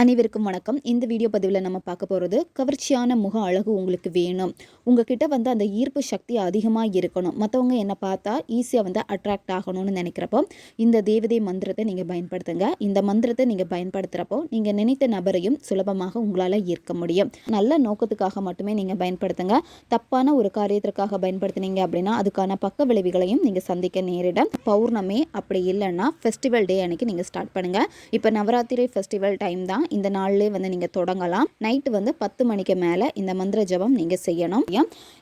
அனைவருக்கும் வணக்கம். இந்த வீடியோ பதிவில் நம்ம பார்க்க போகிறது கவர்ச்சியான முக அழகு உங்களுக்கு வேணும். உங்ககிட்ட வந்து அந்த ஈர்ப்பு சக்தி அதிகமாக இருக்கணும். மற்றவங்க என்னை பார்த்தா ஈஸியாக வந்து அட்ராக்ட் ஆகணும்னு நினைக்கிறப்போ இந்த தேவதை மந்திரத்தை நீங்கள் பயன்படுத்துங்க. இந்த மந்திரத்தை நீங்கள் பயன்படுத்துகிறப்போ நீங்கள் நினைத்த நபரையும் சுலபமாக உங்களால் ஈர்க்க முடியும். நல்ல நோக்கத்துக்காக மட்டுமே நீங்கள் பயன்படுத்துங்க. தப்பான ஒரு காரியத்திற்காக பயன்படுத்தினீங்க அப்படின்னா அதுக்கான பக்க விளைவுகளையும் நீங்கள் சந்திக்க நேரிடும். பௌர்ணமி அப்படி இல்லைன்னா ஃபெஸ்டிவல் டே அன்னைக்கு நீங்கள் ஸ்டார்ட் பண்ணுங்கள். இப்போ நவராத்திரி ஃபெஸ்டிவல் டைம் தான். இந்த நாள்லேயே வந்து நீங்கள் தொடங்கலாம். நைட்டு வந்து 10 மணிக்கு மேலே இந்த மந்திர ஜபம் நீங்கள் செய்யணும்.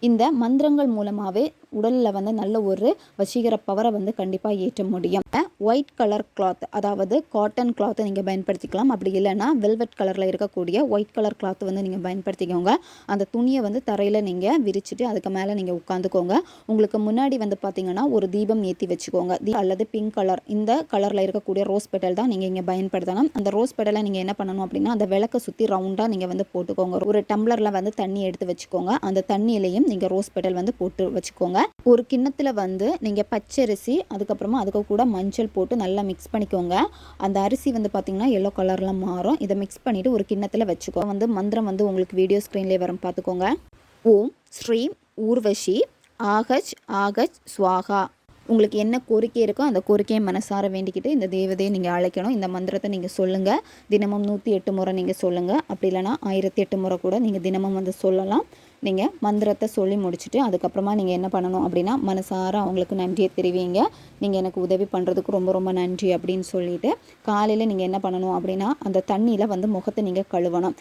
இந்த மந்திரங்கள் மூலமாகவே உடலில் வந்து நல்ல ஒரு வசீகர பவரை வந்து கண்டிப்பாக ஏற்ற முடியும். ஒயிட் கலர் கிளாத், அதாவது காட்டன் கிளாத்தை நீங்கள் பயன்படுத்திக்கலாம். அப்படி இல்லைன்னா வெல்வெட் கலரில் இருக்கக்கூடிய ஒயிட் கலர் கிளாத் வந்து நீங்கள் பயன்படுத்திக்கோங்க. அந்த துணியை வந்து தரையில் நீங்கள் விரிச்சிட்டு அதுக்கு மேலே நீங்கள் உட்காந்துக்கோங்க. உங்களுக்கு முன்னாடி வந்து பார்த்தீங்கன்னா ஒரு தீபம் ஏற்றி வச்சுக்கோங்க. அல்லது பிங்க் கலர், இந்த கலரில் இருக்கக்கூடிய ரோஸ் பெட்டல் தான் நீங்கள் இங்கே பயன்படுத்தணும். அந்த ரோஸ் பெட்டலை நீங்கள் என்ன பண்ணணும் அப்படின்னா அந்த விளக்கை சுற்றி ரவுண்டாக நீங்கள் வந்து போட்டுக்கோங்க. ஒரு டம்ளரில் வந்து தண்ணி எடுத்து வச்சுக்கோங்க. அந்த தண்ணியிலையும் நீங்கள் ரோஸ் பெட்டல் வந்து போட்டு வச்சுக்கோங்க. ஒரு கிண்ணத்தில் வந்து நீங்கள் பச்சரிசி அதுக்கப்புறமா அதுக்கு கூட மஞ்சள் போட்டு நல்லா மிக்ஸ் பண்ணிக்கோங்க. அந்த அரிசி வந்து பார்த்திங்கன்னா எல்லோ கலர்லாம் மாறும். இதை மிக்ஸ் பண்ணிவிட்டு ஒரு கிண்ணத்தில் வச்சுக்கோங்க. வந்து மந்திரம் வந்து உங்களுக்கு வீடியோ ஸ்க்ரீன்லேயே வரும், பார்த்துக்கோங்க. ஓம் ஸ்ரீம் ஊர்வஷி ஆகஜ் ஆகஜ் ஸ்வாகா. உங்களுக்கு என்ன கோரிக்கை இருக்கோ அந்த கோரிக்கையை மனசார வேண்டிக்கிட்டு இந்த தேவதையை நீங்கள் அழைக்கணும். இந்த மந்திரத்தை நீங்கள் சொல்லுங்கள். தினமும் 108 முறை நீங்கள் சொல்லுங்கள். அப்படி இல்லைனா 1008 முறை கூட நீங்கள் தினமும் வந்து சொல்லலாம். நீங்கள் மந்திரத்தை சொல்லி முடிச்சுட்டு அதுக்கப்புறமா நீங்கள் என்ன பண்ணணும் அப்படின்னா மனசார அவங்களுக்கு நன்றியை தெரிவிங்க. நீங்கள் எனக்கு உதவி பண்ணுறதுக்கு ரொம்ப ரொம்ப நன்றி அப்படின்னு சொல்லிட்டு காலையில் நீங்கள் என்ன பண்ணணும் அப்படின்னா அந்த தண்ணியில் வந்து முகத்தை நீங்கள் கழுவணும்.